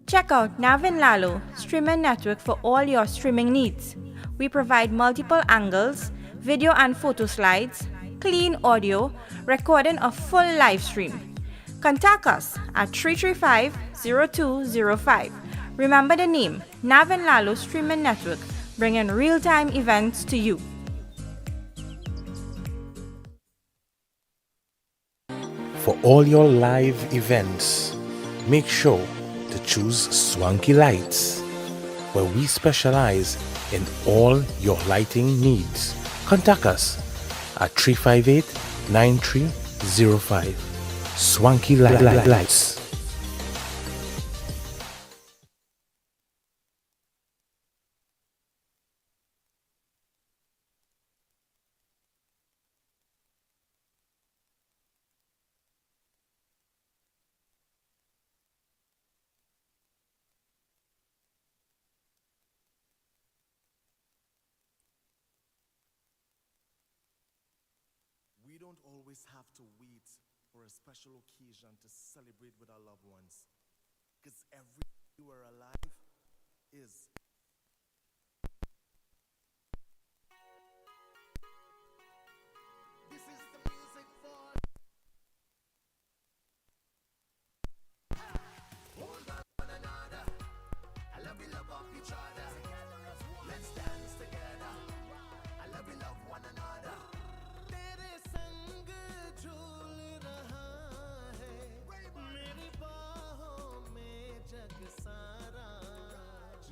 Check out Navin Lalo streaming network for all your streaming needs. We provide multiple angles, video and photo slides, clean audio, recording a full live stream. Contact us at 335-0205. Remember the name, Navin Lalo Streaming Network, bringing real-time events to you. For all your live events, make sure to choose Swanky Lights, where we specialize in all your lighting needs. Contact us at 358-9305. Swanky Lights. We don't always have to wait for a special occasion to celebrate with our loved ones, because every day you are alive is. This is the music for. Hold on one another. I love we love of each other. Let's dance together. I love we love one another. तेरे संग झूल रहा है मेरी बाहों में जग सारा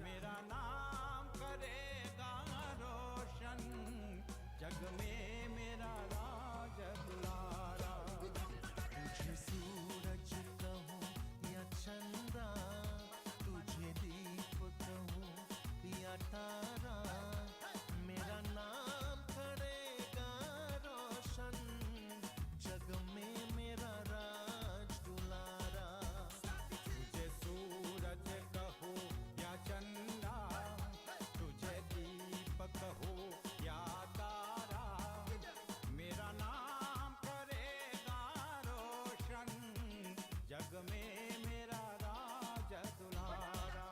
मेरा नाम करेगा रोशन जग में मेरा राज दुलारा तुझे सूरज कहूँ या चंदा तुझे दीप कहूँ या तारा मेरा नाम करेगा रोशन जग में मेरा राज दुलारा तुझे सूरज कहो या चंदा तुझे दीप कहो या तारा मेरा नाम करेगा रोशन जग में मेरा राज दुलारा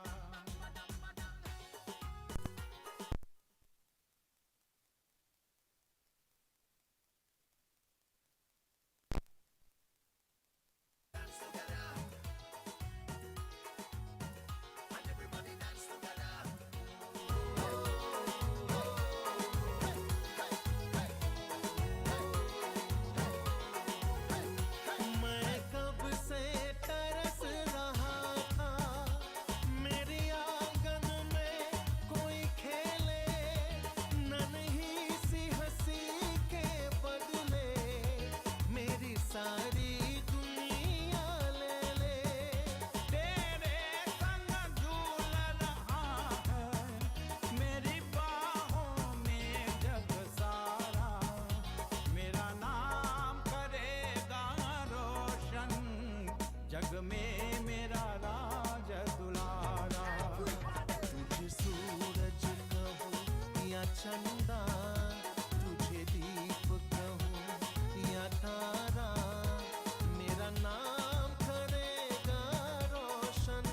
मैं कब से तरस रहा था मेरी आंगन में कोई खेले नन्ही सी हंसी के बदले मेरी सारी दुनिया ले ले तेरे संग झूल रहा है मेरी बाहों में जग सारा मेरा नाम करेगा रोशन जग में मेरा राज दुलारा तुझे सूरज कहूँ या चंदा तुझे दीप कहूँ या तारा मेरा नाम करेगा रोशन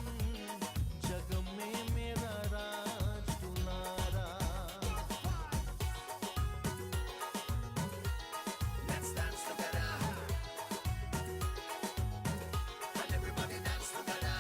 जग में मेरा राज दुलारा Let's dance together. And everybody dance together.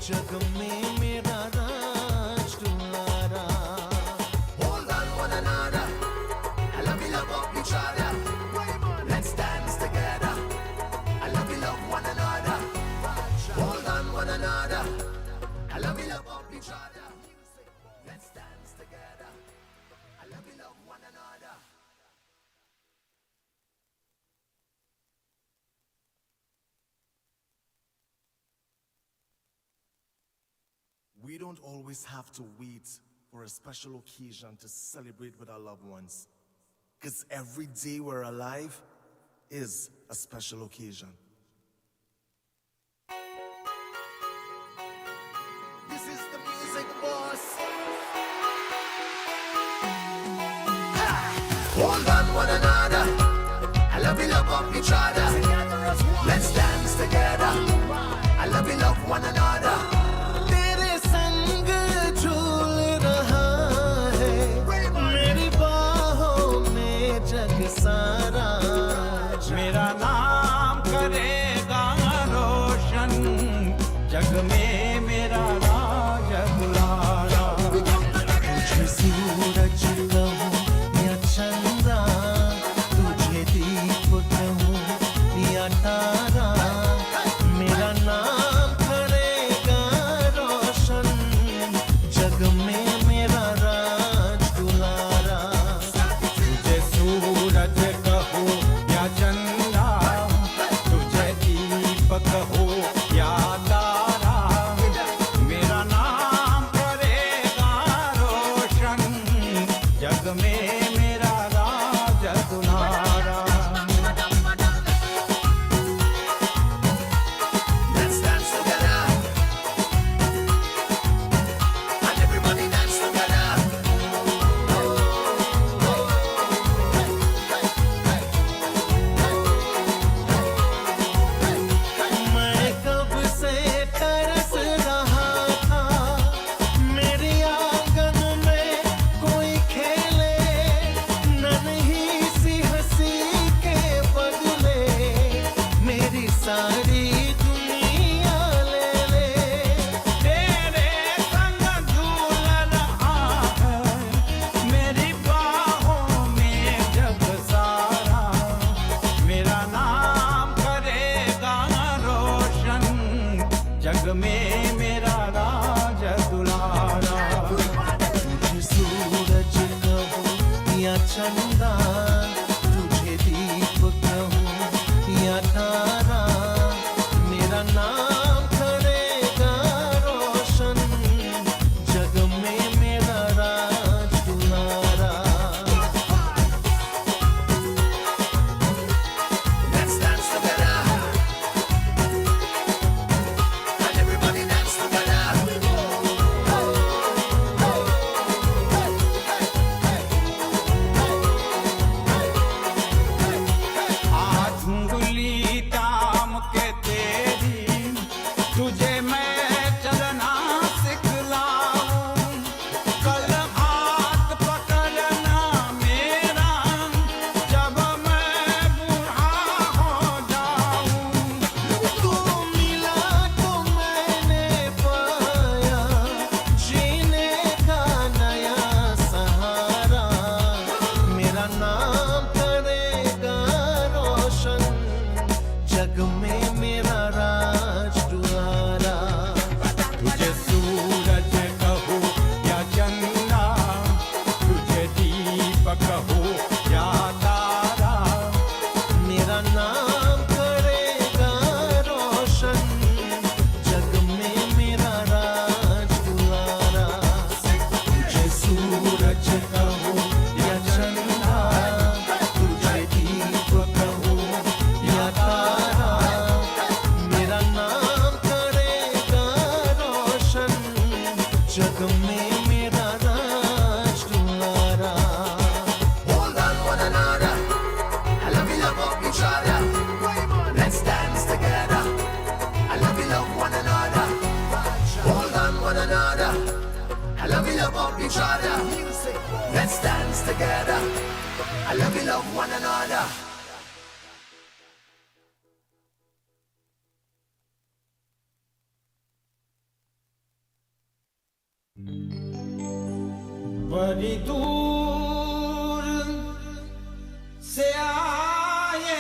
जग में मेरा राज तुम्हारा. Hold on one another, I love you love each other. Let's dance together, I love you love one another. Hold on one another, I love you love each other. Let's dance together, I love you love one another. We don't always have to wait for a special occasion to celebrate with our loved ones. Because every day we're alive is a special occasion. This is the music boss. Hold on one another, I love you love each other. Let's dance together, I love you love one another. तेरे संग झूल रहा है मेरी बाहों में जग सारा. मेरा नाम करेगा रोशन जग में मेरा राज दुलारा. तुझे सूरज कहूँ या चंदा, तुझे दीप कहूँ या तारा. मेरा नाम करेगा रोशन जग में मेरा राज दुलारा. तुझे सूरज कहो या चंदा, तुझे दीप कहो या तारा. मेरा नाम करेगा रोशन जग में मेरा राज दुलारा. Let's dance together, and everybody dance together. मैं कब से तरस रहा था मेरे आंगन में कोई खेले. नन्ही सी हंसी के बदले मेरी सारी दुनिया ले ले. तेरे संग झूल रहा है मेरी बाहों में जग सारा. मेरा नाम करेगा रोशन जग में मेरा राज दुलारा. तुझे सूरज कहूँ या चंदा, तुझे दीप कहूँ या तारा. मेरा नाम करेगा रोशन जग में मेरा राज दुलारा. Let's dance together, and everybody dance together. आज उंगली ताम के तेरी तुझे मैं चलना सिखलाऊं. कल हाथ पकड़ना मेरा जब मैं बूढ़ा हो जाऊं. तू मिला तो मैंने पाया जीने का नया सहारा. मेरा नाम करेगा रोशन जग में मेरा राज दुलारा. तुझे सूरज कहो या चंदा, तुझे दीप कहो या तारा. मेरा नाम करेगा रोशन जग में मेरा राज दुलारा. तुझे सूरज कहो या चंदा, तुझे दीप कहो या तारा. मेरा नाम करेगा रोशन जग में मेरा राज दुलारा. Hold on one another, I love you love each other. Let's dance together, I love you love one another. Hold on one another, I love you love each other. Let's dance together, I love you love one another. बड़ी दूर से आए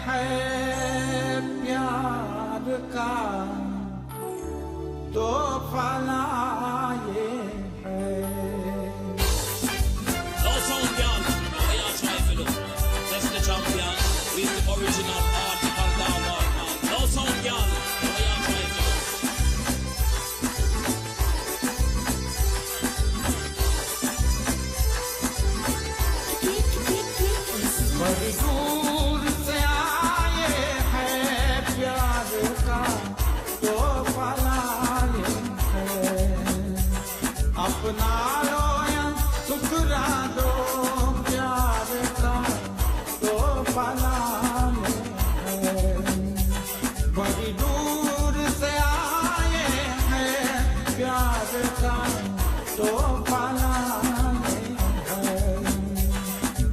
हैं प्यार का तो फलाए हैं No sound, girl. Why you try to look? That's the champion. With the original article down one man. No sound, girl. Why you try to look? बड़ी दूर से आए हैं प्यार का तो फलाए हैं अपना लो या ठुकरा दो प्यार का तो फलाए हैं बड़ी दूर से आए हैं प्यार का तो फलाए हैं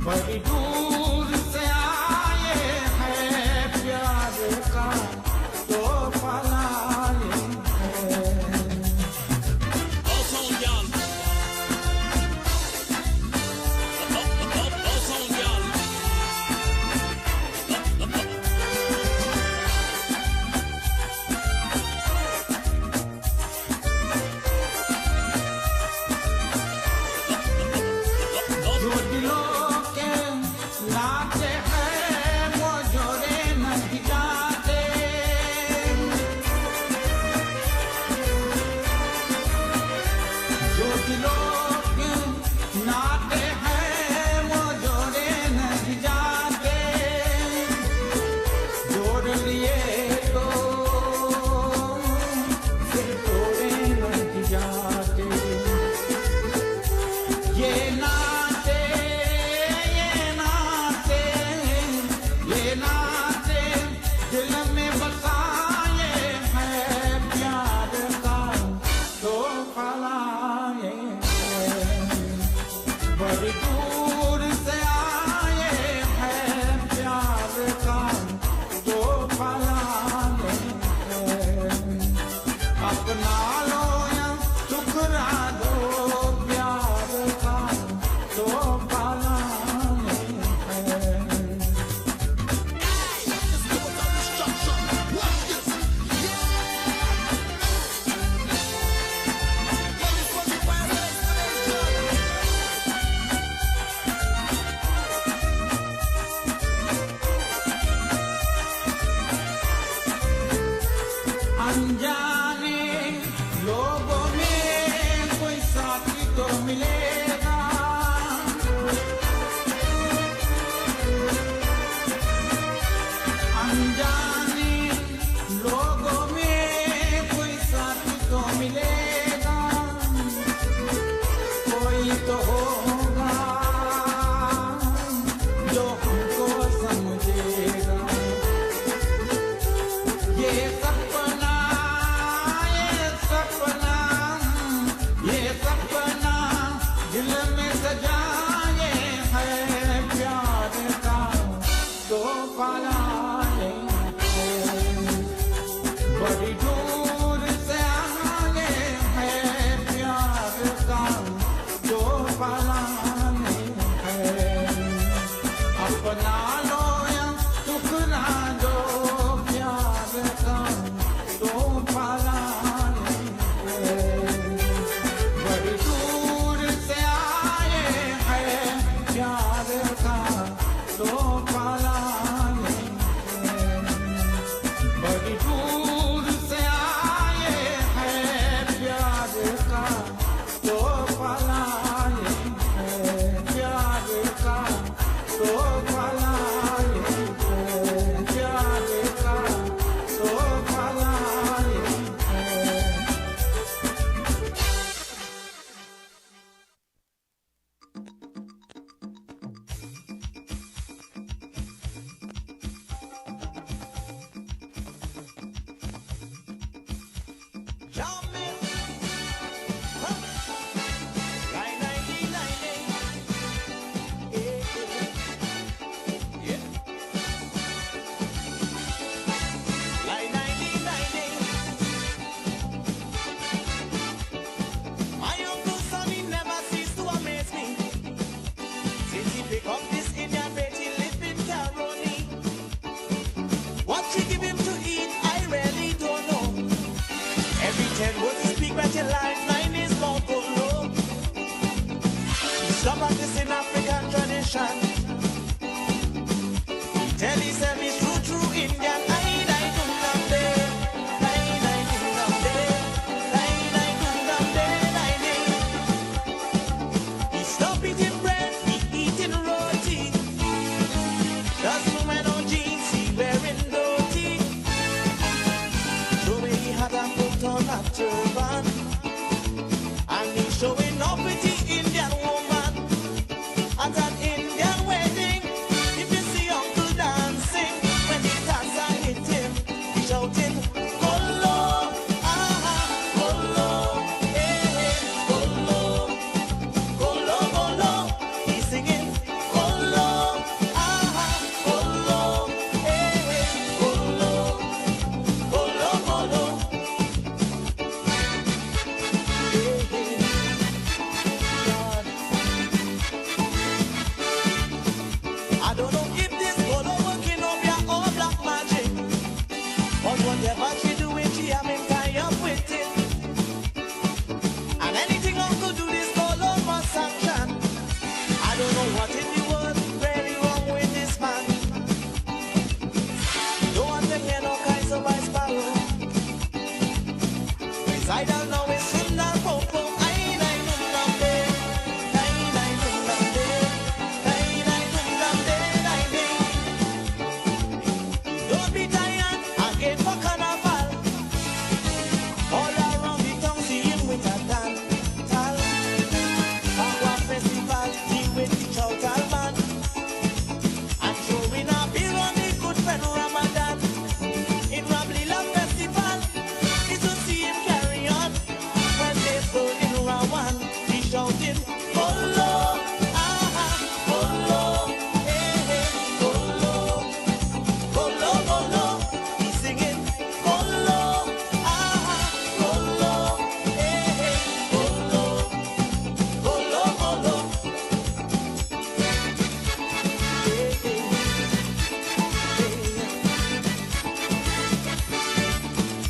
बड़ी दूर से आए हैं प्यार का तो फलाए हैं No sound, girl. No sound, girl. जो दिलों के नाते हैं वो जोड़े नहीं जाते जो दिलों के नाते हैं वो जोड़े नहीं जाते जोड़ लिए तो फिर तोड़े नहीं जाते ये नाते दिल में बसाए हैं प्यार का तो फलाए हैं बड़ी दूर से आए हैं प्यार का तो फलाए हैं अपना लो या ठुकरा दो प्यार का तो फलाए हैं अनजाने लोगों में कोई साथी तो मिलेगा अनजाने लोगों में कोई साथी तो मिलेगा कोई तो होगा जो हमको समझेगा ये सपना दिल में सजाए हैं प्यार का तो फलाए हैं बड़ी दूर से आए हैं प्यार का तो फलाए हैं अपना लो या ठुकरा दो प्यार का तो फलाए हैं बड़ी दूर से आए हैं प्यार का तो फलाए हैं बड़ी दूर से आए हैं प्यार का तो फलाए हैं प्यार का तो फलाए हैं प्यार का तो फलाए हैं Ten words to speak, but your lifeline is more low. Some of this in African tradition. Tell yourself it's true Indian. Stop eating bread, he eating roti. Does woman on jeans, he wearing dhoti. Showing he had a put on a turban, and he showing off with the Indian woman at an Indian wedding. If you see Uncle dancing, when the dancer hit him, he shouting, Golo, ah, Golo, eh, Golo. Golo, golo, he's singing golo, ah, golo, eh, golo, golo, golo. God. I don't know if this golo working or be all black magic, but whatever she doing, she having tie up with it. And anything Uncle do, this golo must sanction. I don't know what in the world very wrong with this man. Don't want to hear no kinds of ice sparrow. I don't know it's in that popo. Don't be tired again for carnival. All around the town, see him with a dance. Our festival, deal with the chowtal man. And showing a bill on the good friend Ramadan. In Ramlila festival, it's to see him carry on. When they go in Rawan, he shouting, Golo, ah, Golo, eh, Golo, Golo, Golo. He's singing, Golo, ah, Golo, eh, Golo, Golo, Golo.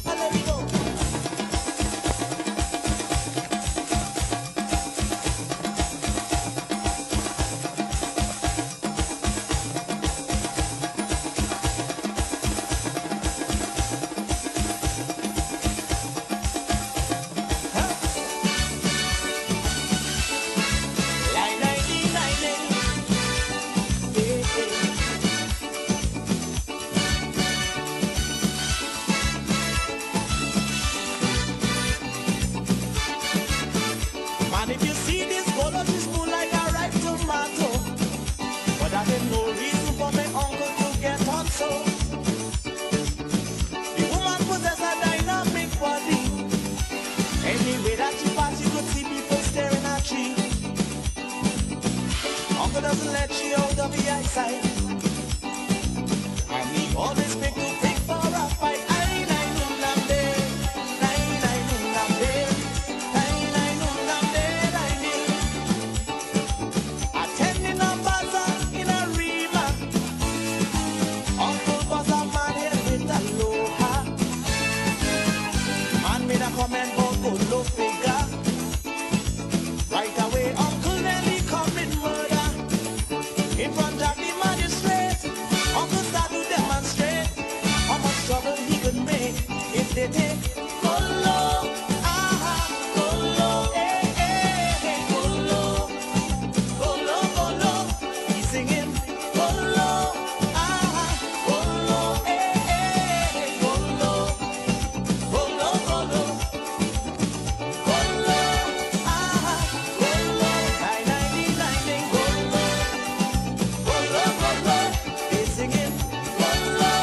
Let me go. Line, line, line, line. Man, if you see this golo, this moon like a ripe tomato. But that ain't no reason for my uncle to get on so. The woman possess a dynamic body. Anyway that she pass, you could see people staring at she. Uncle doesn't let she out of the eyesight. And he always pick to pick for a fight. Ay, nay, noon, lam, day. Nay, nay, noon, lam, day. Nay, nay, noon, lam, day, nay, day. Attending a bazaar in a river. Uncle was a man here with a aloha. Man made a comment about good low figure. Right away, Uncle nearly commit murder. In front of the magistrate, Uncle start to demonstrate how much trouble he could make if they take Golo, ah, Golo, eh, eh, Golo, Golo, Golo. He's singing Golo, ah, Golo, eh, eh, Golo, Golo, Golo, Golo, ah, Golo, nine, nine, nine, Golo. Golo, golo, he's singing Golo,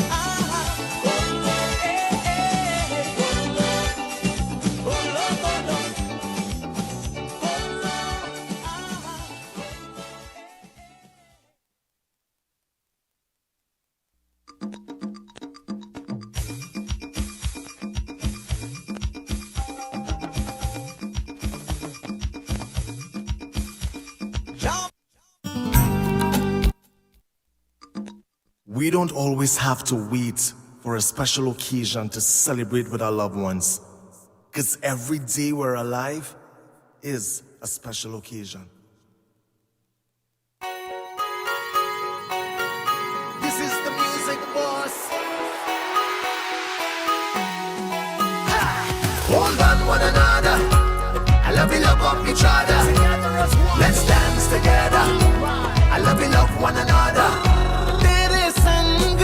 ah, Golo, eh, eh, Golo, Golo, Golo, Golo, ah. Jump. We don't always have to wait for a special occasion to celebrate with our loved ones. 'Cause every day we're alive is a special occasion. This is the music, boss. Hold on one another. I love you, love up each other. Let's dance together. I love you, love one another. तेरे संग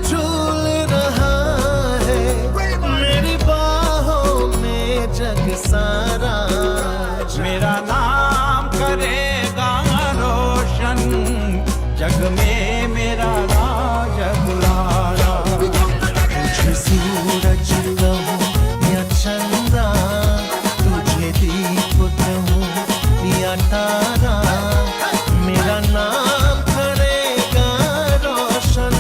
झूल रहा है मेरी बाहों में जग सारा मेरा नाम करेगा रोशन जग में मेरा राज दुलारा तुझे सूरज कहूँ या चंदा तुझे दीप कहूँ या तारा मेरा नाम करेगा रोशन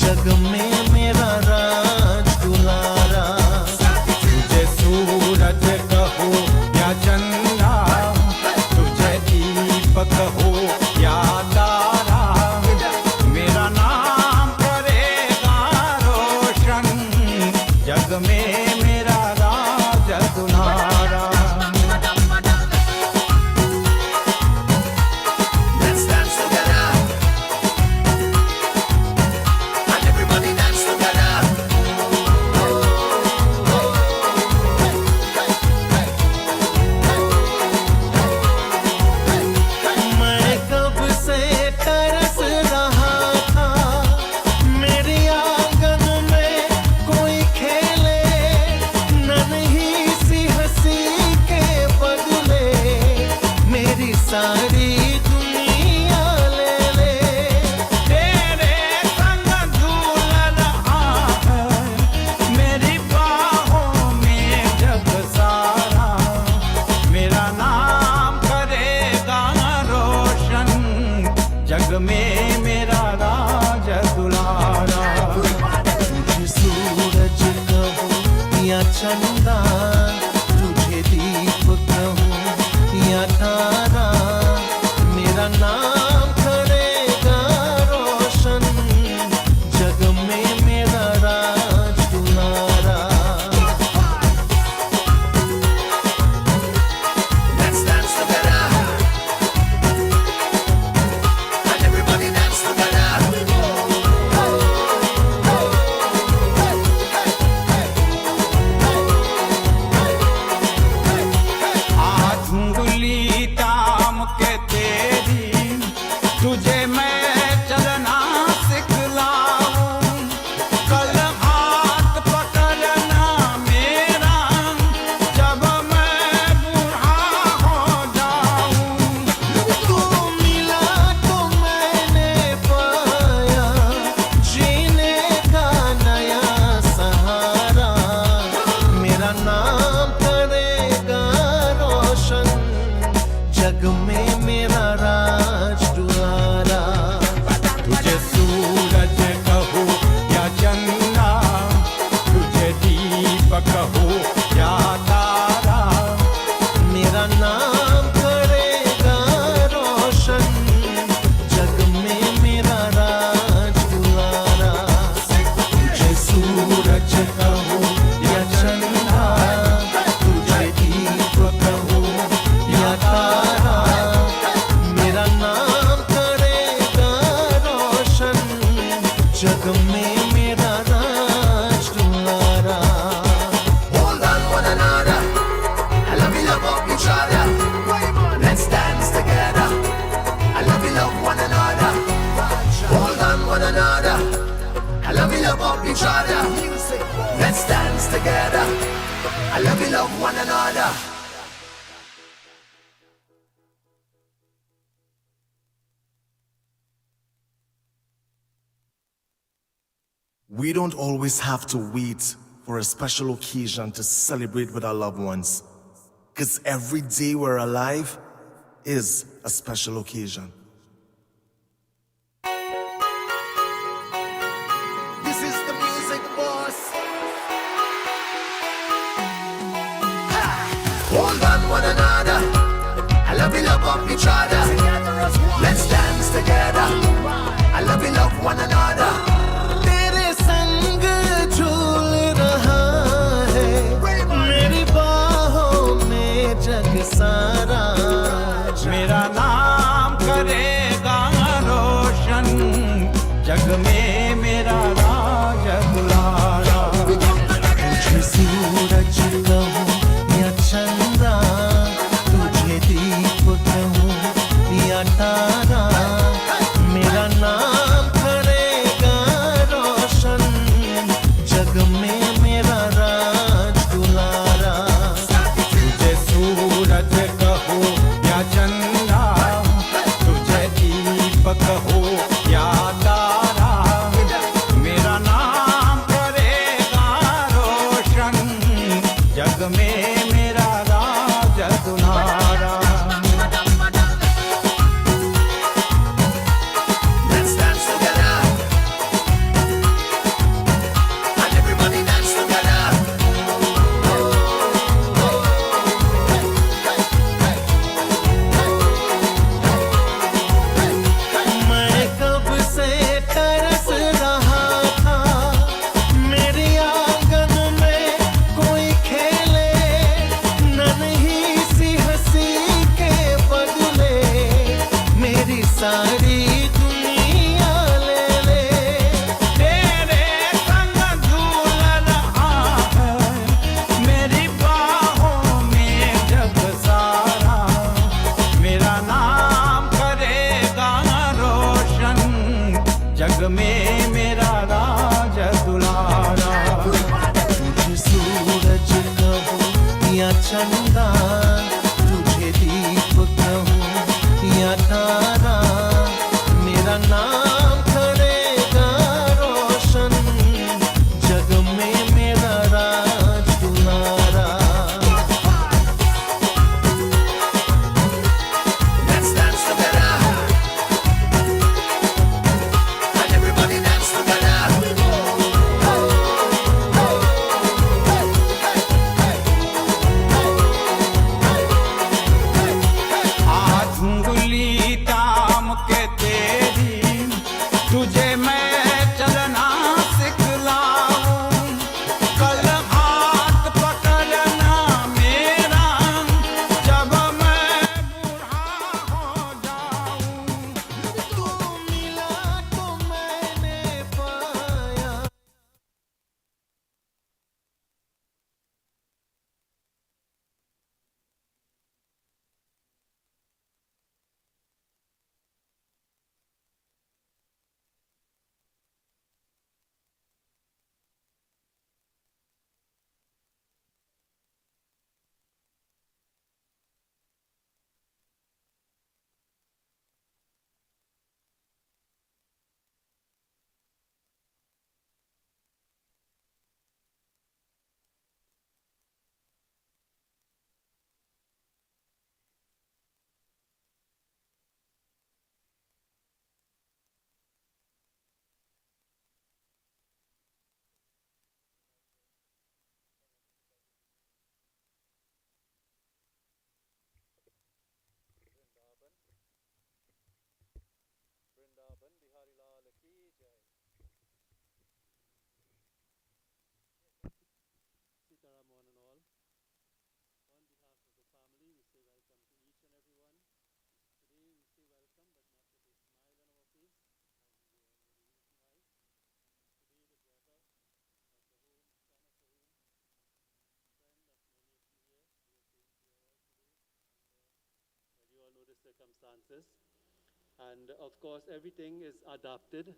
जग में मेरा राज दुलारा तुझे सूरज कहो या चंदा तुझे दीपक हो या तारा मेरा नाम करेगा रोशन जग में मेरा राज दुलारा Let's dance together. And everybody dance together. मैं कब से तरस रहा था मेरे आंगन में कोई खेले नन्ही सी हंसी के बदले मेरी सारी दुनिया ले ले तेरे संग झूल रहा है मेरी बाहों में जग सारा मेरा नाम करेगा रोशन जग में मेरा राज दुलारा तुझे सूरज कहूँ या चंदा तुझे दीप कहूँ या तारा मेरा नाम करेगा रोशन जग में मेरा राज दुलारा Let's dance together. And everybody dance together. आज उंगली ताम के तेरी तुझे मैं चलना सिखलाऊं कल हाथ पकड़ना मेरा जब मैं बूढ़ा हो जाऊं तू मिला तो मैंने पाया जीने का नया सहारा मेरा नाम करेगा रोशन जग में मेरा राज दुलारा तुझे सूरज कहो या चंदा तुझे दीपक हो या तारा मेरा नाम करेगा रोशन जग में मेरा राज दुलारा तुझे सूरज कहो या चंदा तुझे दीपक हो या तारा मेरा नाम करेगा रोशन जग में मेरा राज दुलारा Hold on one another. I love you, love up each other. Let's dance together. I love you, love one another. Hold on one another. I love you, love up each other. Let's dance together. I love you, love one another. We don't always have to wait for a special occasion to celebrate with our loved ones. 'Cause every day we're alive is a special occasion. This is the music, boss. Hold on one another. I love you, love up each other. Let's dance together. I love you, love one another. तेरे संग झूल रहा है मेरी जग में मेरा राज दुलारा। Let's dance together. And everybody dance together. मैं कब से तरस रहा था मेरी आंगन में कोई खेले, नन्ही सी हंसी के बदले मेरी सारी दुनिया ले ले। तेरे संग झूल रहा है मेरी बाहों में जग सारा, मेरा नाम करेगा रोशन, जग में मेरा राज दुलारा। तुझे सूरज कहूँ या चंदा, तुझे दीप कहूँ या तारा, मेरा नाम करेगा रोशन, जग में मेरा राज दुलारा। Let's dance together. And everybody dance together. आज उंगली ताम के तेरी तुझे मैं चलना सिखलाऊं, कल हाथ पकड़ना मेरा जब मैं बूढ़ा हो जाऊं। तू मिला तो मैंने पाया। You all know the circumstances, and of course everything is adapted,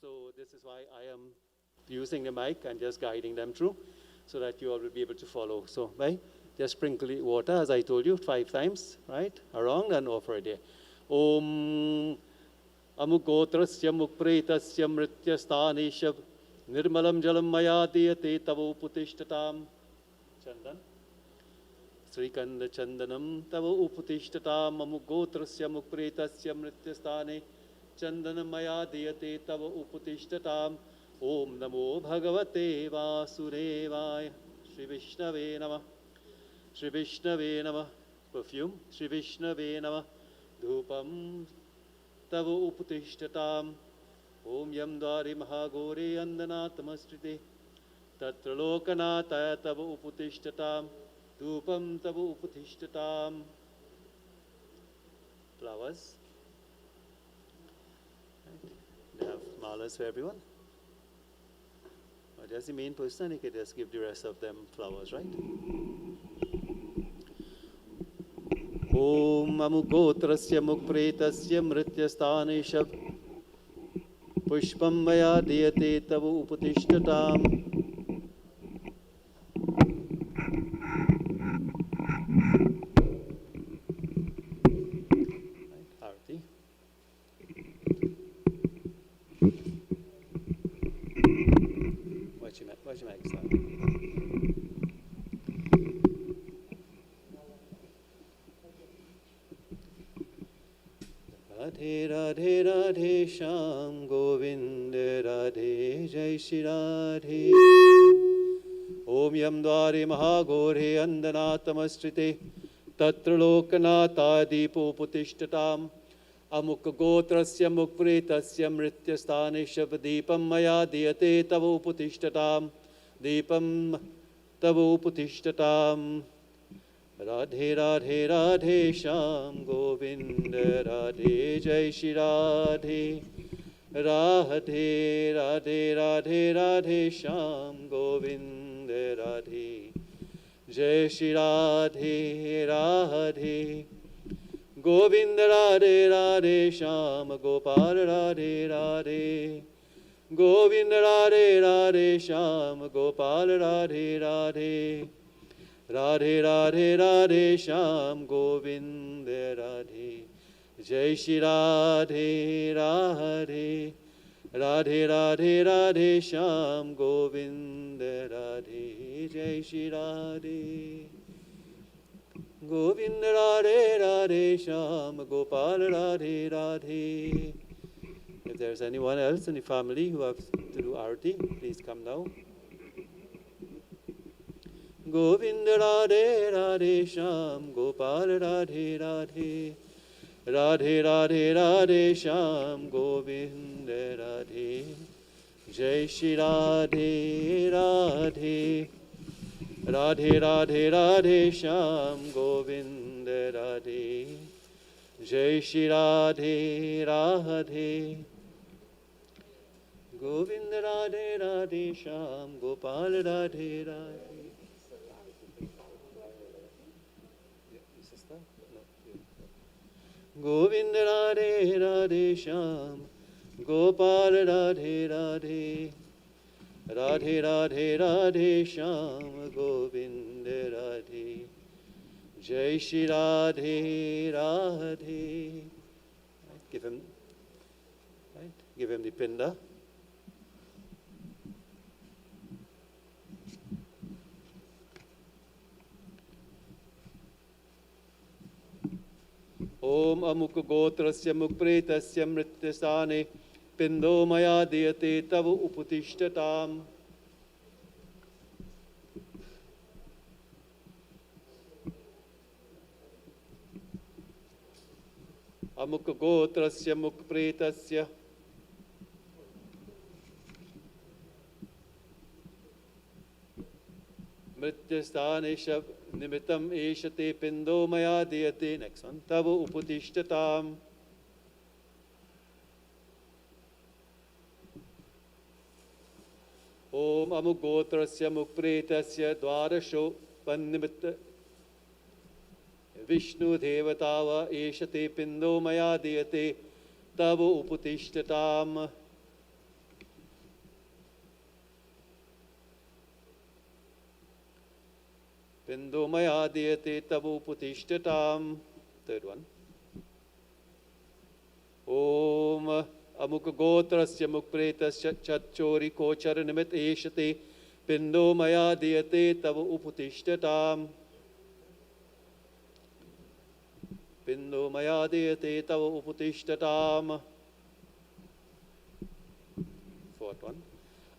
so this is why I am using the mic and just guiding them through so that you all will be able to follow. So right, just sprinkle the water as I told you 5 times, right, around and over there. Om amugotrasya mukpretasya mrityasthanesha nirmalam jalam maya diyate tavo putishtatam. Chandan. Srikanda Chandanam Tava Uputishtatam Amugotrasya Mukpretasya Mrityasthane Chandanam Maya Diyate Tava Uputishtatam Om Namo Bhagavate Vasudevaya Shri Vishnave Namah Shri Vishnave Namah Perfume Shri Vishnave Namah Dhupam Tava Uputishtatam Om Yam Dwari Mahagore Andanatamastrite Tatra Lokanataya Tava Uputishtatam Dhupam Tava Upatishtatam. Flowers. Right. They have malas for everyone. Or just the main person, you can just give the rest of them flowers, right? Om Amugotrasya Mukpretasya Mrityasthanesha Pushpam Maya Diyate Tava Upatishtatam. What's your mic stand? Radhe Shyam Govind Radhe Jai Shri Radhe. Om Yam Dware Mahagore Andanatamastrite Tatra Lokanata Deepo Putishtatam Amuk Gotrasya Mukpretasya Mrityasthane Shabdipam Maya Diyate Tavo Putishtatam Deepam Tavo Putishtatam. Radhe Radhe Radhe Shyam Govind Radhe Jai Shri Radhe. Radhe Radhe Radhe Radhe Shyam Govind Radhe Jai Shri Radhe Radhe Govind Radhe Radhe Shyam Gopal Radhe Radhe Govind Radhe Radhe Shyam Gopal Radhe Radhe Radhe Radhe Radhe Shyam Govind Radhe Jai Shri Radhe Radhe Radhe Radhe Radhe Shyam Govind Radhe Jai Shri Radhe Govind Radhe Radhe Shyam Gopal Radhe Radhe. If there's anyone else in the family who have to do arati, please come now. Govind Radhe Radhe Shyam Gopal Radhe Radhe Radhe Radhe Radhe Shyam Govind Radhe Jai Shri Radhe Radhe Radhe Radhe Radhe Shyam Govind Radhe Jai Shri Radhe Radhe Govind Radhe Radhe Shyam Gopal Radhe Radhe. Govind Radhe Radhe Shyam Gopal Radhe Radhe Radhe Radhe Radhe Shyam Govind Radhe Jai Shri Radhe Radhe. Give him the pinda. Om Amuk Gotrasya Mukpretasya Mrityasthane Pindo Maya Diyate Tavo Uputishtatam. Amuk Gotrasya Mukpretasya Mrityasthane Shab Nimitam Eshate Pindo Maya Diyate. Next one. Tavo Uputishtatam. Om Amugotrasya Mukpretasya Dvarasho Pannimitta Vishnu Devatava Eshate Pindo Maya Diyate Tavo Uputishtatam. Pindo Maya Diyate Tavo Uputishtatam. Third one. Om Amuk Gotrasya Mukpretasya Chatchori Kochar Nimit Eshate Pindo Maya Diyate Tavo Uputishtatam. Pindo Maya Diyate Tavo Uputishtatam. Fourth one.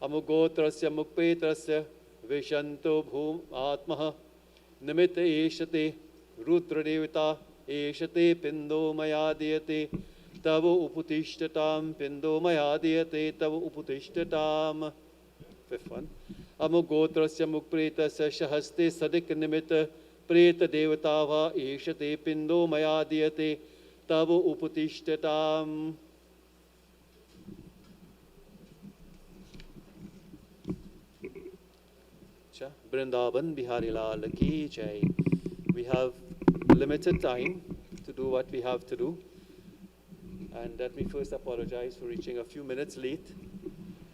Amuk Gotrasya Mukpretasya Vishanto Bhum Atmaha Nimit Eshate Rudra Devata Eshate Pindo Maya Diyate Tavo Uputishtatam. Pindo Maya Diyate Tavo Uputishtatam. Fifth one. Amugotrasya Mukpretasya Shahaste Sadik Nimita Preta Devatava Eshate Pindo Maya Diyate Tavo Uputishtatam. Vrindavan Bihari Lal Ki Jai. We have limited time to do what we have to do. And let me first apologize for reaching a few minutes late.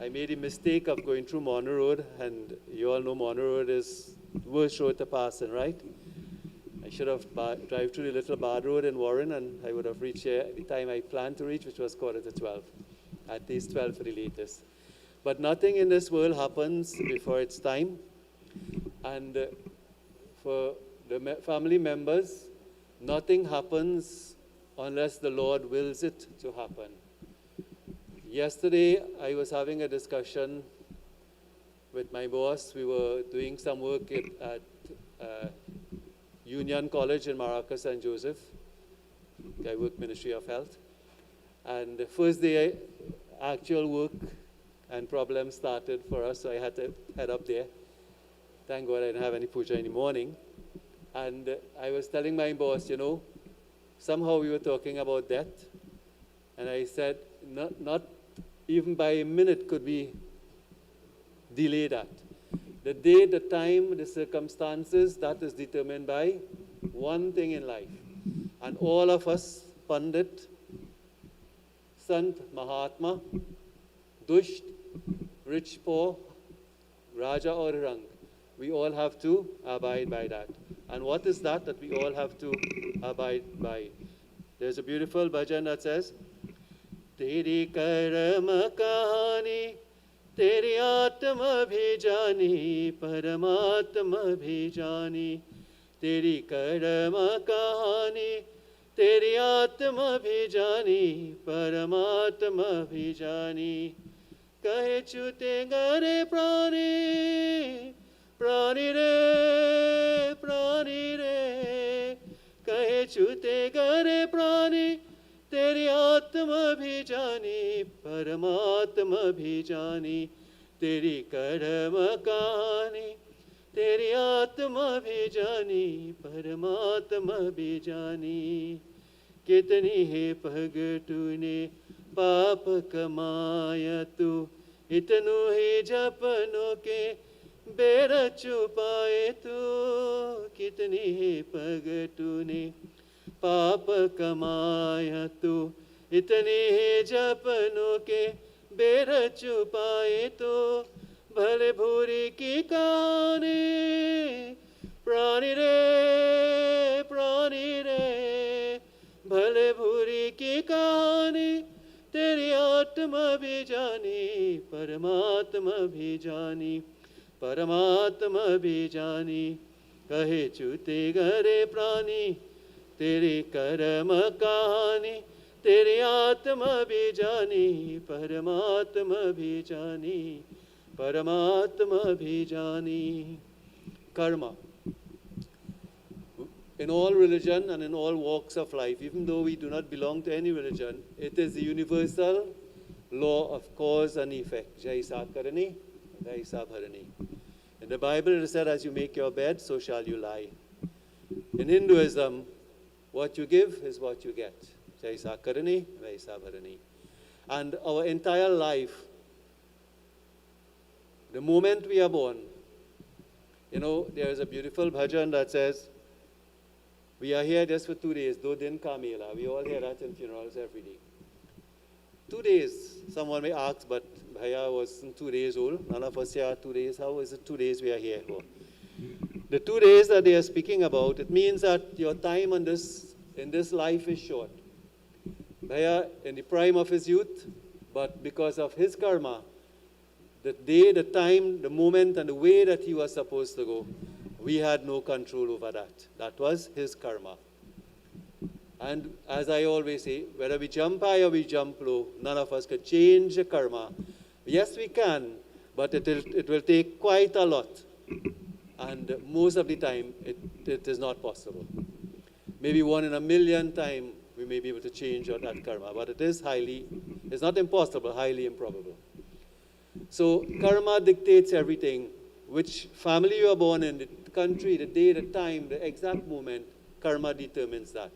I made a mistake of going through Monroe Road, and you all know Monroe Road is the worst road to pass in, right? I should have drive through the little bad road in Warren, and I would have reached here at the time I planned to reach, which was 11:45. At least 12 for the latest. But nothing in this world happens before its time. And for the family members, nothing happens unless the Lord wills it to happen. Yesterday, I was having a discussion with my boss. We were doing some work at Union College in Maracas, St. Joseph. I work Ministry of Health. And the first day, actual work and problems started for us, so I had to head up there. Thank God I didn't have any puja in the morning. And I was telling my boss, you know, somehow we were talking about death. And I said, not even by a minute could we delay that. The day, the time, the circumstances, that is determined by one thing in life. And all of us, Pandit, Sant, Mahatma, Dusht, rich, poor, Raja or Rang, we all have to abide by that. And what is that we all have to abide by? There's a beautiful bhajan that says, Teri karma kahani, Teri atma bhi jani, Paramatma bhi jani. Teri karma kahani, Teri atma bhi jani, Paramatma bhi jani. Kahe chute gare prani, prani re, kahe chute gare prani, Teri atma bhi jani, Paramatma bhi jani. Teri karma kahani, Teri atma bhi jani, Paramatma bhi jani. Kitni hai pag tune पाप कमाया तू इतनु ही जपनों के बेर छुपाए तू कितनी ही पग तूने पाप कमाया तू इतनी ही जपनों के बेर छुपाए तू भले भूरी की कहानी प्राणी रे भले भूरी की कहानी तेरी आत्मा भी जानी परमात्मा भी जानी परमात्मा भी जानी कहे चूते गरे प्राणी तेरी कर्म कहानी तेरी आत्मा भी जानी परमात्मा भी जानी परमात्मा भी जानी karma. In all religion and in all walks of life, even though we do not belong to any religion, it is the universal law of cause and effect. Jai Sa Karani, Jai Sa Bharani. In the Bible it is said, as you make your bed, so shall you lie. In Hinduism, what you give is what you get. Jai Sa Karani, Jai Sa Bharani. And our entire life, the moment we are born, you know, there is a beautiful bhajan that says, we are here just for 2 days, though din Kamela. We all hear that in funerals every day. 2 days, someone may ask, but Bhaiya was 2 days old. None of us here are 2 days. How is it 2 days we are here for? The 2 days that they are speaking about, it means that your time in this life is short. Bhaiya, in the prime of his youth, but because of his karma, the day, the time, the moment, and the way that he was supposed to go, we had no control over that. That was his karma. And as I always say, whether we jump high or we jump low, none of us could change the karma. Yes, we can, but it will take quite a lot. And most of the time, it is not possible. Maybe 1 in a million times, we may be able to change that karma, but it's not impossible, highly improbable. So karma dictates everything. Which family you are born in, the country, the day, the time, the exact moment, karma determines that.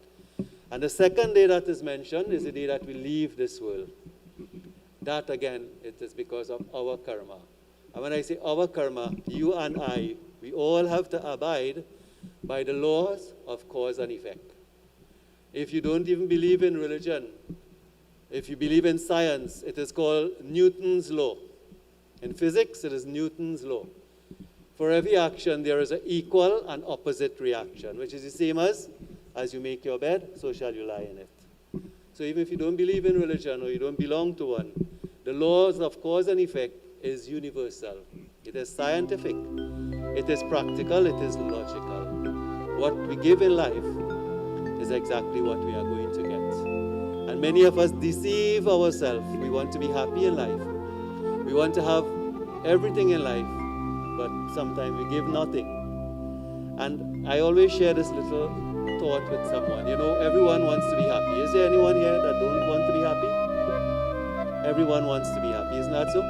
And the second day that is mentioned is the day that we leave this world. That again, it is because of our karma. And when I say our karma, you and I, we all have to abide by the laws of cause and effect. If you don't even believe in religion, if you believe in science, it is called Newton's law. In physics, it is Newton's law. For every action, there is an equal and opposite reaction, which is the same as you make your bed, so shall you lie in it. So even if you don't believe in religion or you don't belong to one, the laws of cause and effect is universal. It is scientific, it is practical, it is logical. What we give in life is exactly what we are going to get. And many of us deceive ourselves. We want to be happy in life. We want to have everything in life, but sometimes we give nothing. And I always share this little thought with someone. You know, everyone wants to be happy. Is there anyone here that don't want to be happy? Everyone wants to be happy, isn't that so?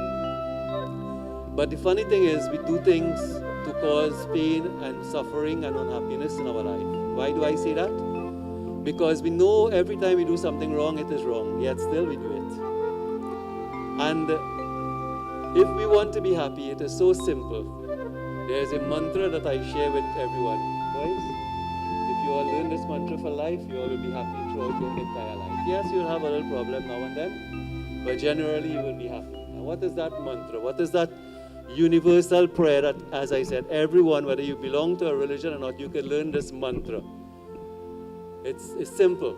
But the funny thing is, we do things to cause pain and suffering and unhappiness in our life. Why do I say that? Because we know every time we do something wrong, it is wrong, yet still we do it. And if we want to be happy, it is so simple. There is a mantra that I share with everyone. Boys, if you all learn this mantra for life, you all will be happy throughout your entire life. Yes, you'll have a little problem now and then, but generally you will be happy. And what is that mantra? What is that universal prayer that, as I said, everyone, whether you belong to a religion or not, you can learn this mantra? It's simple.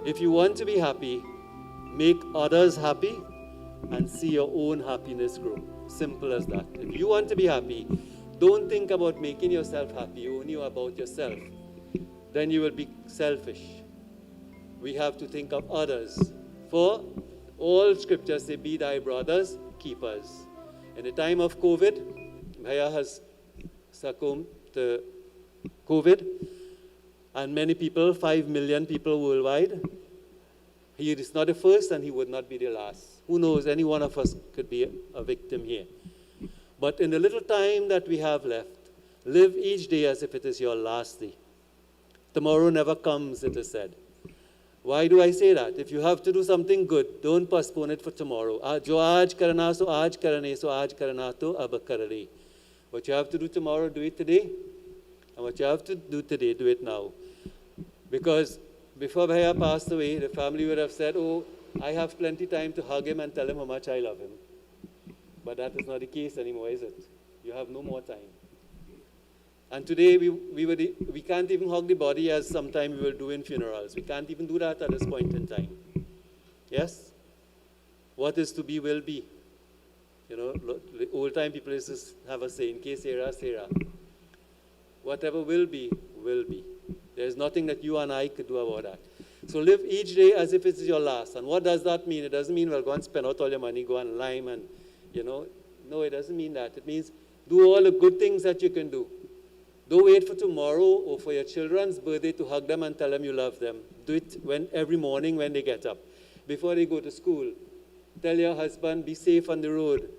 If you want to be happy, make others happy and see your own happiness grow. Simple as that. If you want to be happy, don't think about making yourself happy, only about yourself. Then you will be selfish. We have to think of others. For all scriptures say, be thy brother's keepers. In the time of COVID, Bhaiya has succumbed to COVID, and many people, 5 million people worldwide. He is not the first and he would not be the last. Who knows, any one of us could be a victim here. But in the little time that we have left, live each day as if it is your last day. Tomorrow never comes, it is said. Why do I say that? If you have to do something good, don't postpone it for tomorrow. Jo aaj karna so aaj karne so aaj karna to ab karne. What you have to do tomorrow, do it today. And what you have to do today, do it now. Because before Bhaiya passed away, the family would have said, oh, I have plenty time to hug him and tell him how much I love him. But that is not the case anymore, is it? You have no more time. And today, we can't even hug the body as sometimes we will do in funerals. We can't even do that at this point in time. Yes? What is to be will be. You know, the old time people used to have a saying, Ke sera, sera. Whatever will be, will be. There's nothing that you and I could do about that. So live each day as if it's your last. And what does that mean? It doesn't mean, well, go and spend out all your money, go and lime and, you know. No, it doesn't mean that. It means do all the good things that you can do. Don't wait for tomorrow or for your children's birthday to hug them and tell them you love them. Do it every morning when they get up. Before they go to school, tell your husband, be safe on the road.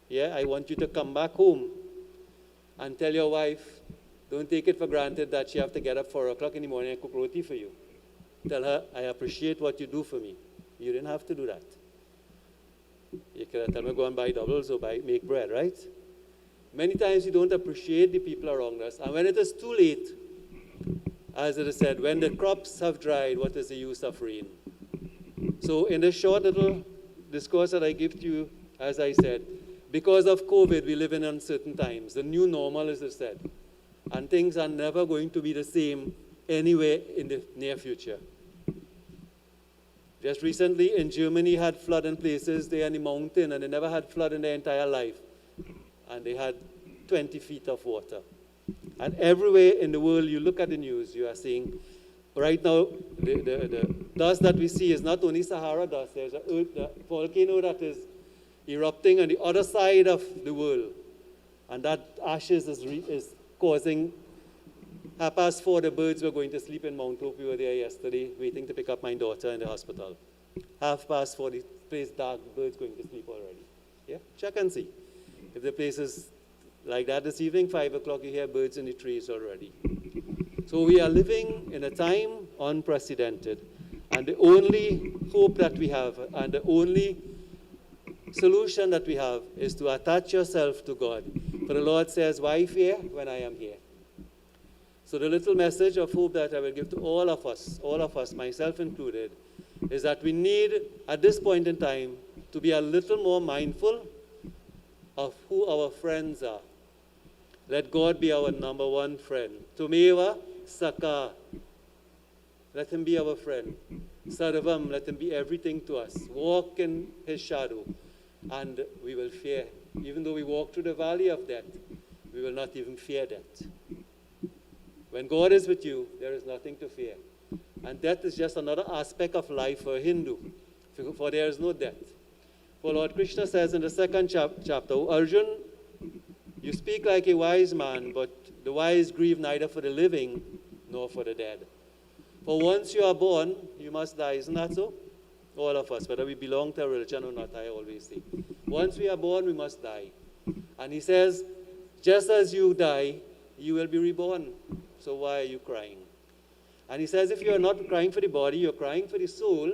Yeah, I want you to come back home. And tell your wife, don't take it for granted that she have to get up 4 o'clock in the morning and cook roti for you. Tell her, I appreciate what you do for me. You didn't have to do that. You could tell me go and buy doubles or make bread, right? Many times we don't appreciate the people around us. And when it is too late, as it is said, when the crops have dried, what is the use of rain? So in this short little discourse that I give to you, as I said, because of COVID, we live in uncertain times. The new normal, as it said. And things are never going to be the same anywhere in the near future. Just recently in Germany had flood in places there in the mountain, and they never had flood in their entire life. And they had 20 feet of water. And everywhere in the world, you look at the news, you are seeing, right now, the dust that we see is not only Sahara dust, there's a volcano that is erupting on the other side of the world. And that ashes is causing, 4:30, the birds were going to sleep in Mount Hope. We were there yesterday, waiting to pick up my daughter in the hospital. 4:30, the place dark, birds going to sleep already. Yeah, check and see. If the place is like that this evening, 5 o'clock, you hear birds in the trees already. So we are living in a time unprecedented. And the only hope that we have and the only solution that we have is to attach yourself to God. For the Lord says, why fear when I am here? So the little message of hope that I will give to all of us, myself included, is that we need, at this point in time, to be a little more mindful of who our friends are. Let God be our number one friend. Tumeva Saka. Let him be our friend. Sarvam, let him be everything to us. Walk in his shadow, and we will fear. Even though we walk through the valley of death, we will not even fear death. When God is with you, there is nothing to fear. And death is just another aspect of life for a Hindu, for there is no death. For Lord Krishna says in the second chapter, Arjun, you speak like a wise man, but the wise grieve neither for the living nor for the dead. For once you are born, you must die. Isn't that so? All of us, whether we belong to a religion or not, I always say. Once we are born, we must die. And he says, just as you die, you will be reborn. So why are you crying? And he says, if you are not crying for the body, you're crying for the soul,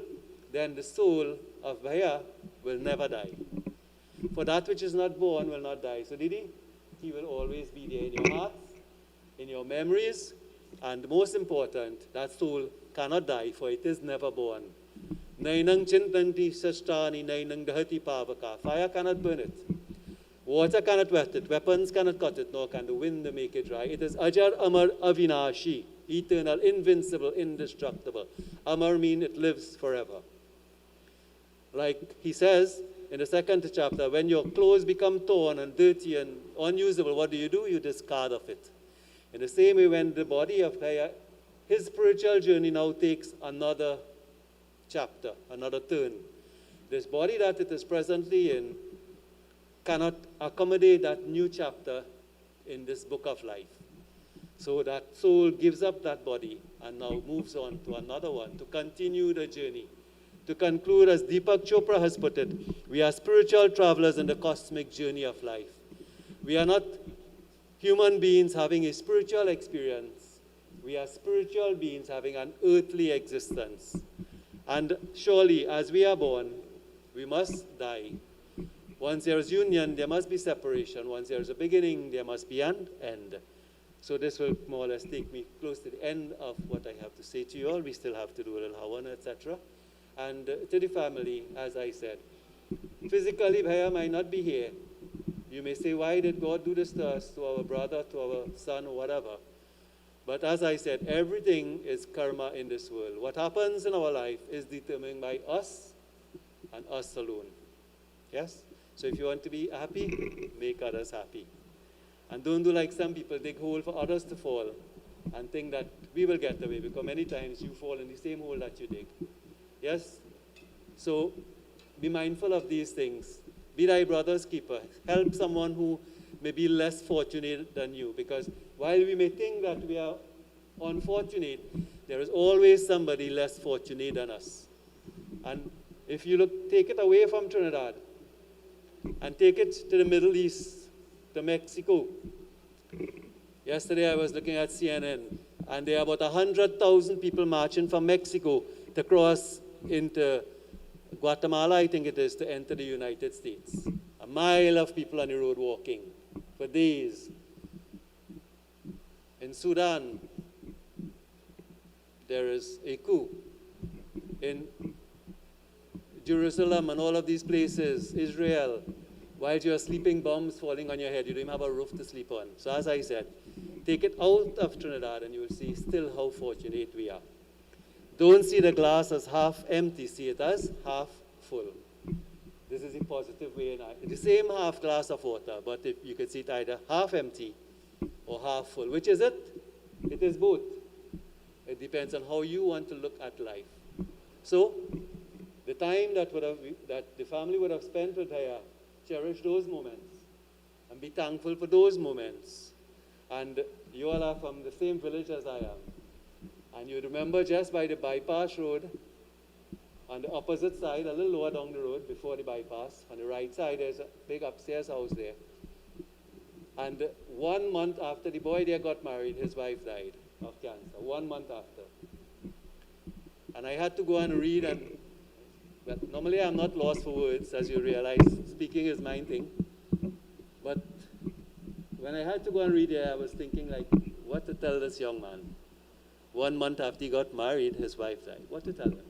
then the soul of Bhaya will never die. For that which is not born will not die. So Didi, he will always be there in your hearts, in your memories, and most important, that soul cannot die, for it is never born. Nainang chintanti sashtani nainang dahati pavaka. Fire cannot burn it. Water cannot wet it. Weapons cannot cut it, nor can the wind make it dry. It is Ajar Amar Avinashi, eternal, invincible, indestructible. Amar means it lives forever. Like he says in the second chapter, when your clothes become torn and dirty and unusable, what do? You discard of it. In the same way, when the body of Gaia, his spiritual journey now takes another chapter, another turn. This body that it is presently in cannot accommodate that new chapter in this book of life. So that soul gives up that body and now moves on to another one to continue the journey. To conclude, as Deepak Chopra has put it, we are spiritual travelers in the cosmic journey of life. We are not human beings having a spiritual experience. We are spiritual beings having an earthly existence. And surely, as we are born, we must die. Once there is union, there must be separation. Once there is a beginning, there must be an end. So this will more or less take me close to the end of what I have to say to you all. We still have to do a little Hawana, etc. And to the family, as I said, physically, Bhaya might not be here. You may say, why did God do this to us, to our brother, to our son, or whatever? But as I said, everything is karma in this world. What happens in our life is determined by us and us alone. Yes? So if you want to be happy, make others happy. And don't do like some people, dig hole for others to fall and think that we will get away, because many times you fall in the same hole that you dig. Yes? So be mindful of these things. Be thy brother's keeper. Help someone who may be less fortunate than you, because while we may think that we are unfortunate, there is always somebody less fortunate than us. And if you take it away from Trinidad and take it to the Middle East, to Mexico. Yesterday I was looking at CNN, and there are about 100,000 people marching from Mexico to cross into Guatemala, I think it is, to enter the United States. A mile of people on the road walking for days. In Sudan, there is a coup. In Jerusalem and all of these places, Israel, while you are sleeping, bombs falling on your head, you don't even have a roof to sleep on. So as I said, take it out of Trinidad and you will see still how fortunate we are. Don't see the glass as half empty, see it as half full. This is a positive way in it. The same half glass of water, but if you could see it either half empty or half full. Which is it? It is both. It depends on how you want to look at life. So, the time that the family would have spent with her, cherish those moments and be thankful for those moments. And you all are from the same village as I am. And you remember just by the bypass road, on the opposite side, a little lower down the road before the bypass, on the right side, there's a big upstairs house there. And 1 month after the boy there got married, his wife died of cancer, 1 month after. And I had to go and read, and well, normally I'm not lost for words, as you realize, speaking is my thing. But when I had to go and read it, I was thinking like, what to tell this young man? 1 month after he got married, his wife died. What to tell him?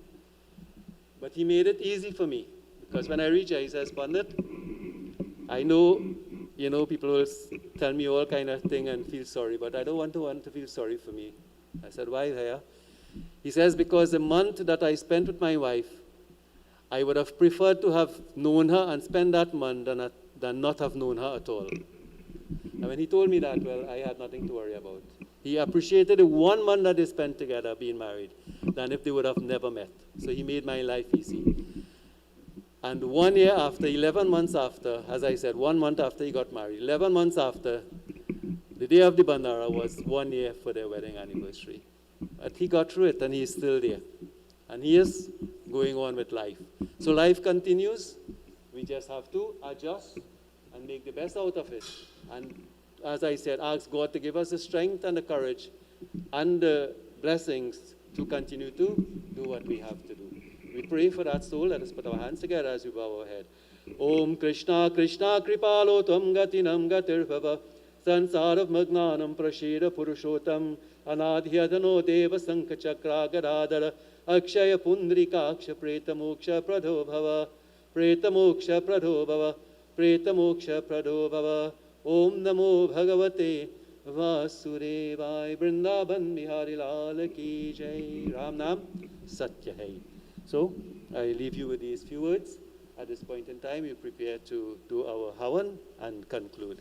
But he made it easy for me, because when I reached here, he says, Pandit, I know, people will tell me all kind of thing and feel sorry, but I don't want to feel sorry for me. I said, why, Heera? He says, because the month that I spent with my wife, I would have preferred to have known her and spent that month than not have known her at all. And when he told me that, well, I had nothing to worry about. He appreciated the 1 month that they spent together being married than if they would have never met. So he made my life easy. And 1 year after, 11 months after, as I said, 1 month after he got married, 11 months after, the day of the Bandara was 1 year for their wedding anniversary. But he got through it and he's still there. And he is going on with life. So life continues. We just have to adjust and make the best out of it. And as I said, ask God to give us the strength and the courage and the blessings to continue to do what we have to do. We pray for that soul. Let us put our hands together as we bow our head. Om Krishna Krishna Kripalo Tvam Gatinam Gatirvava Sansarav Magnanam Prashira Purushottam Anadhyadano Deva Sankachakra Gadadara Akshaya Pundrika Aksha Preta Moksha Pradho Bhava Preta Moksha Pradho Bhava Preta Moksha Pradho Bhava Om Namo Bhagavate Vasudevaya Vrindavan Bihari Lal Ki Jai Ram Nam Satya Hai. So I leave you with these few words. At this point in time, we prepare to do our Havan and conclude.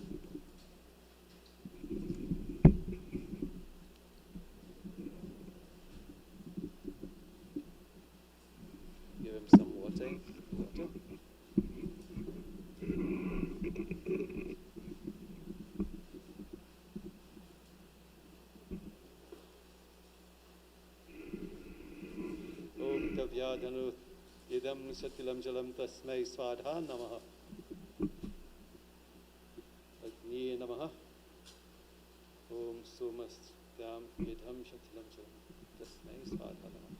Give him some water. Om Tavyadhanu Idam Satilam Jalam Tasmai Swadha Namaha Agni Namaha Om Somastyam Idam Satilam Jalam Tasmai Swadha Namaha.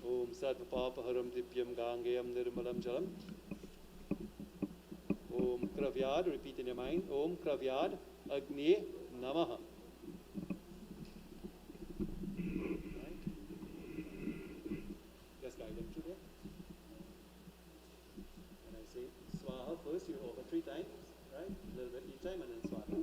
Om Sarvapapaharam Divyam Gangayam Nirmalam Jalam. Om Kravyad, repeat in your mind. Om Kravyad Agni Namaha. Right? Just guide them through there. When I say Swaha first, you over 3 times, right? A little bit each time and then Swaha.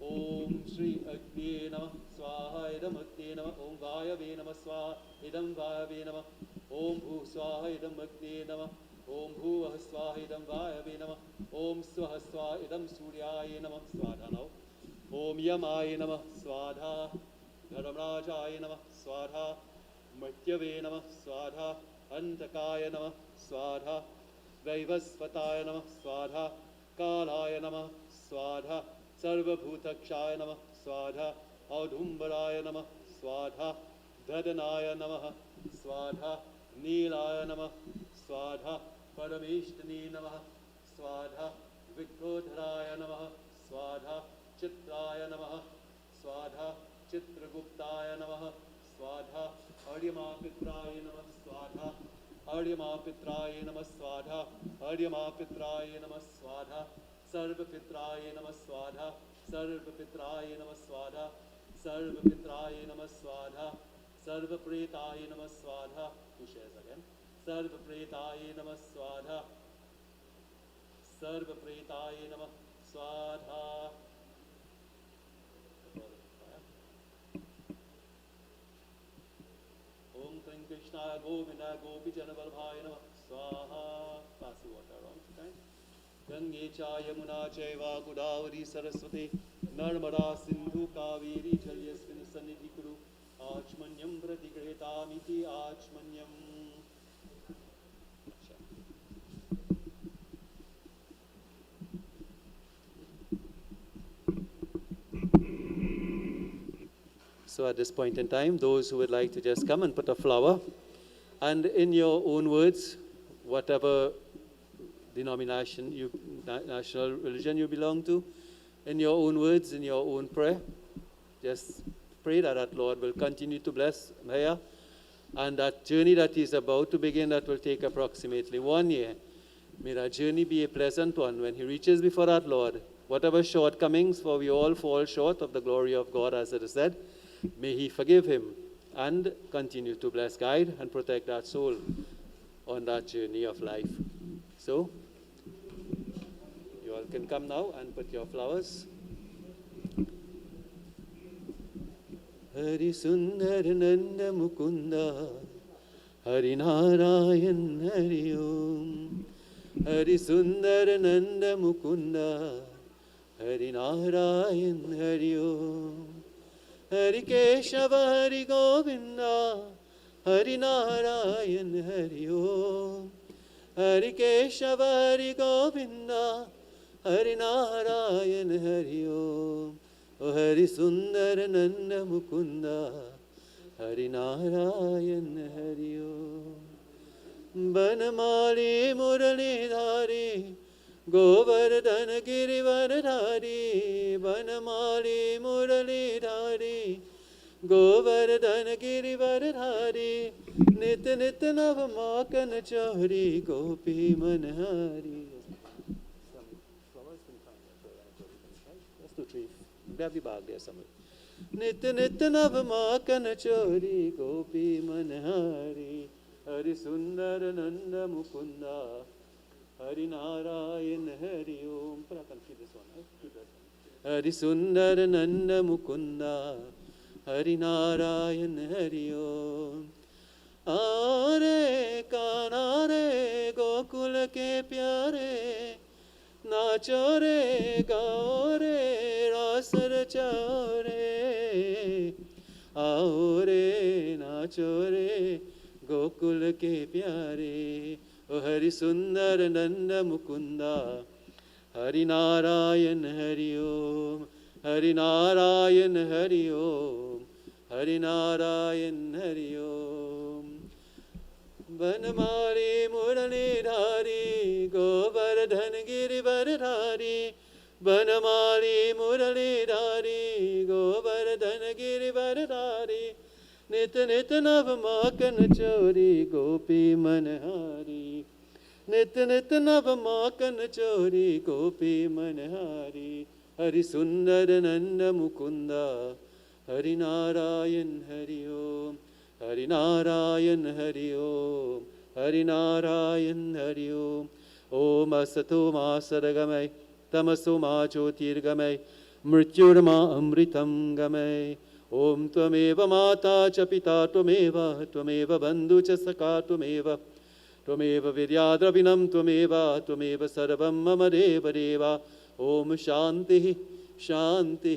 Om Shri Agni Namah Swaha Idam Agni Namah Om Vayave Namah Swaha Idam Vayave Namah Om Bhu Swaha Idam Agni Namah Om Bhu Swaha Idam Vayave Namah Om Swaha Swaha Idam Suryaya Namah Swadha now. Om Yamaya Namah Swadha Dharamrajaya Namah Swadha Matyave Namah Swadha Antakaya Namah Swadha Vaivasvataya Namah Swadha Kalaya Namah Swadha Sarvabhutakshaya Namah Swadha Audhumbaraya Namah Swadha Dhadanaya Namah Swadha Nilaya Namah Swadha Parameshtani Namah Swadha Vikrodharaya Namah Swadha Chitraya Namah Swadha Chitraguptaya Namah Swadha Aryamapitraya Namah Swadha Aryamapitraya Namah Swadha Aryamapitraya Namah Swadha Sarvapitraya Namah Swadha Sarvapitraya Namah Swadha Sarvapitraya Namah Swadha Sarvapretaya Namah Swadha. 2 shares again. Sarvapretaya Namah Swadha Sarvapretaya Namah Swadha. Om Kring Krishna Govinda Gopi Janavallabhaya Namah Swaha. Pass the water around 2 times. Gange cha Yamuna Chaiva Godavari Saraswati Narmada Sindhu Kaveri Jalyasmin Sannidhi Kuru Achmanyam Pratigratamiti Achmanyam. So at this point in time, those who would like to just come and put a flower, and in your own words, whatever denomination, national religion you belong to, in your own words, in your own prayer, just pray that that Lord will continue to bless Heera, and that journey that he's about to begin, that will take approximately 1 year, may that journey be a pleasant one. When he reaches before that Lord, whatever shortcomings, for we all fall short of the glory of God, as it is said, may he forgive him and continue to bless, guide, and protect that soul on that journey of life. So, you all can come now and put your flowers. Hari Sundar Nanda Mukunda Hari Narayan Hari Om Hari Sundar Nanda Mukunda, Hari Narayan Hari Om, Hari Keshava Hari Govinda, Hari Narayan Hari Om, Hari Keshava Hari Govinda, Hari Narayan Hari Om, O Hari Sundar Nanda Mukunda, Hari Narayan Hari Om. Banamali Muralidhari, Govardhan Girivardhari, Banamali Muralidhari, Govardhan Girivardhari, Nit Nit Navamakan Chari, Gopi Manhari. That's the tree. Grab the bag there somewhere. Nit Nit Navamakan Chari, Gopi Manhari. Hari Sundar Nanda Mukunda, Hari Narayan Hari Om. But I can keep this one. Keep that one. Hari Sundar Nanda Mukunda, Hari Narayan Hari Om. Aare kanare Gokul ke pyare, nacho re gao re rasar chao re, आओ रे नाचो रे गोकुल के प्यारे, ओ हरि सुंदर नंद मुकुंदा, हरि नारायण हरि ओम, हरि नारायण हरि ओम, हरि नारायण हरि ओम. बनमाली मुरलीधारी, गोवर्धन गिरिवरधारी, बनमाली मुरलीधारी, गोवर्धन गिरिवरधारी, नित नित नव माखन चोरी गोपी मनहारी, नित नित नव माखन चोरी गोपी मनहारी. हरि सुंदर नंद मुकुंदा, हरि नारायण हरि ओम, हरि नारायण हरि ओम, हरि नारायण हरि ओम. ओम असतो मा सदगमय, तमसो मा ज्योतिर्गमय, मृत्युर्मा अमृतं गमय. ओम त्वमेव माता च पिता त्वमेव, त्वमेव बन्धु च सखा त्वमेव, त्वमेव विद्याद्रविणं त्वमेव, त्वमेव सर्वं मम देव देव. ओम शांति शांति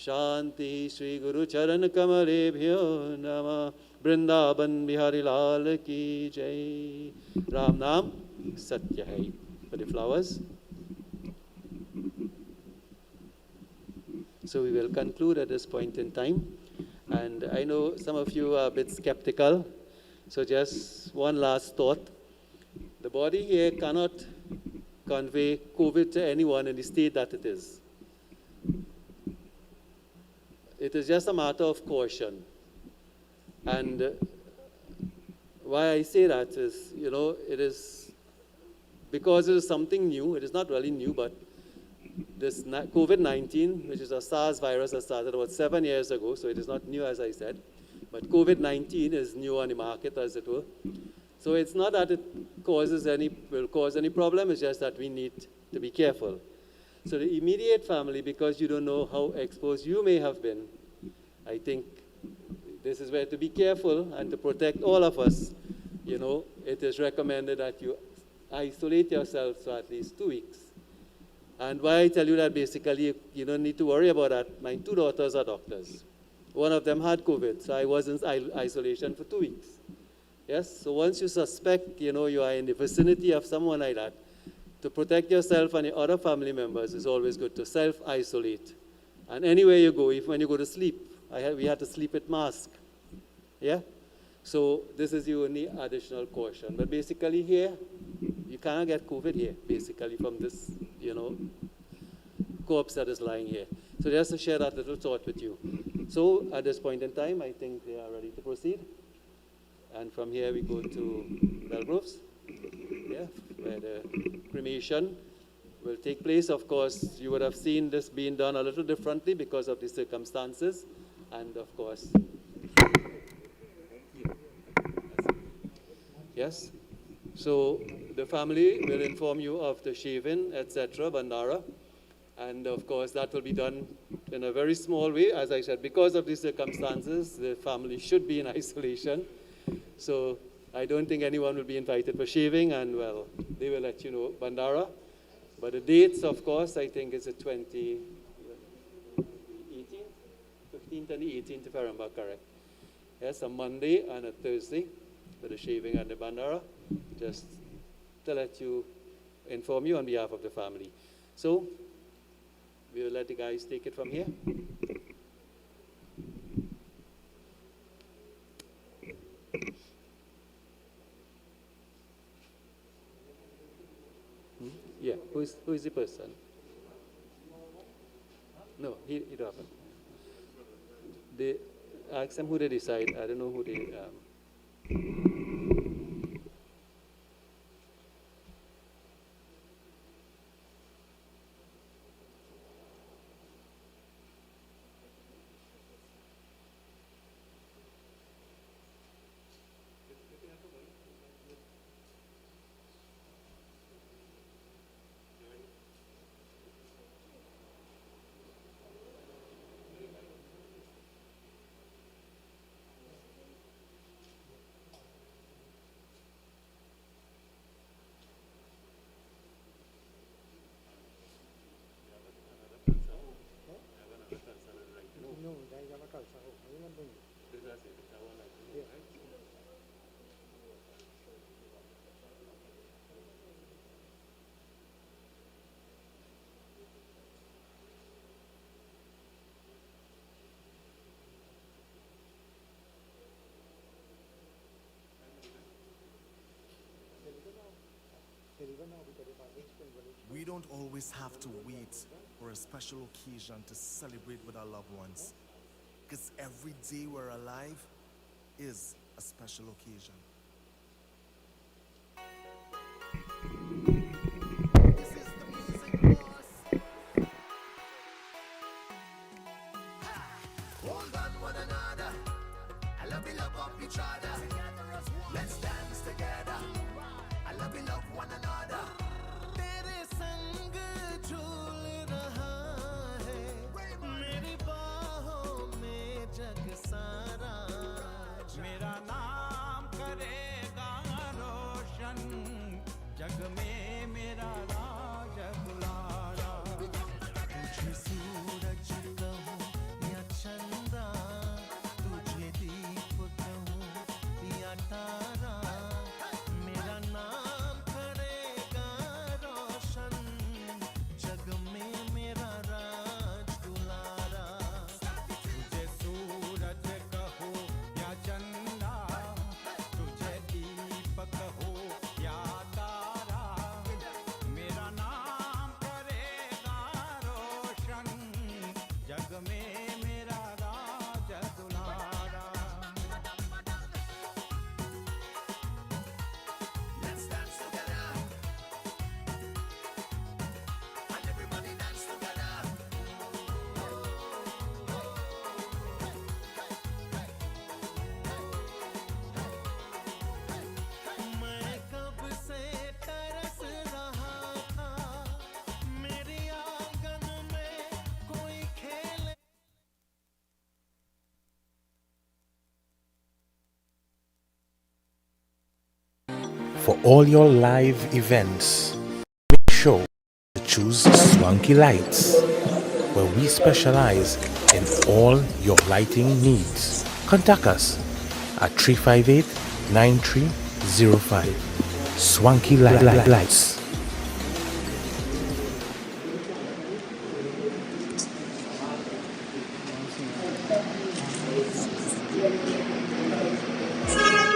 शांति. श्री गुरु चरण कमलेभ्यो नमः. वृंदावन बिहारी लाल की जय. राम नाम सत्य है. For the flowers. So we will conclude at this point in time. And I know some of you are a bit skeptical. So just one last thought. The body here cannot convey COVID to anyone in the state that it is. It is just a matter of caution. And why I say that is, it is because it is something new. It is not really new, but this COVID-19, which is a SARS virus that started about 7 years ago, so it is not new, as I said. But COVID-19 is new on the market, as it were. So it's not that it will cause any problem, it's just that we need to be careful. So the immediate family, because you don't know how exposed you may have been, I think this is where to be careful and to protect all of us. It is recommended that you isolate yourselves for at least 2 weeks. And why I tell you that, basically, you don't need to worry about that. My 2 daughters are doctors. One of them had COVID, so I was in isolation for 2 weeks. Yes, so once you suspect, you are in the vicinity of someone like that, to protect yourself and the other family members, it's always good to self-isolate. And anywhere you go, even when you go to sleep, we had to sleep with mask. Yeah? So this is the only additional caution. But basically here, you cannot get COVID here, basically, from this, corpse that is lying here. So just to share that little thought with you. So at this point in time, I think they are ready to proceed. And from here we go to Belgroves, where the cremation will take place. Of course, you would have seen this being done a little differently because of the circumstances. And of course, yes. So the family will inform you of the shaving, etc., bandara. And of course, that will be done in a very small way. As I said, because of the circumstances, the family should be in isolation. So I don't think anyone will be invited for shaving, and well, they will let you know, Bandara. But the dates, of course, I think is the 18th, 15th and the 18th, if I remember correct. Yes, a Monday and a Thursday for the shaving and the Bandara, just to let you, inform you on behalf of the family. So, we'll let the guys take it from here. Yeah, who is the person? No, he don't happen. They ask them who they decide. I don't know who they. We don't always have to wait for a special occasion to celebrate with our loved ones, because every day we're alive is a special occasion. This is the music, boss. Hold on one another. I love you, love up each other. Let's dance together. I love you, love one another. तेरे संग झूल रहा है मेरी बाहों में जग सारा मेरा नाम करेगा रोशन जग में मेरा राज दुलारा तुझे सूरज कहूँ या चंदा तुझे दीप कहूँ या तारा मेरा नाम करेगा रोशन जग में मेरा राज दुलारा तुझे सूरज कहो या चंदा तुझे दीपक हो या तारा मेरा नाम करेगा रोशन जग में मेरा राज दुलारा Let's dance together and everybody dance together. मैं कब से तरस रहा था मेरी आंगन में कोई खेले For all your live events, make sure to choose Swanky Lights, where we specialize in all your lighting needs. Contact us at 358-9305. Swanky Lights.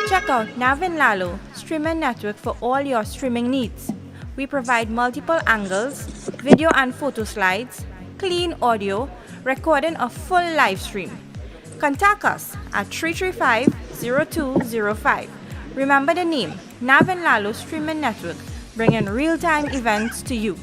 Check out Navin Lalo Streaming Network for all your streaming needs. We provide multiple angles, video and photo slides, clean audio, recording a full live stream. Contact us at 335-0205. Remember the name, Navin Lalo Streaming Network, bringing real-time events to you.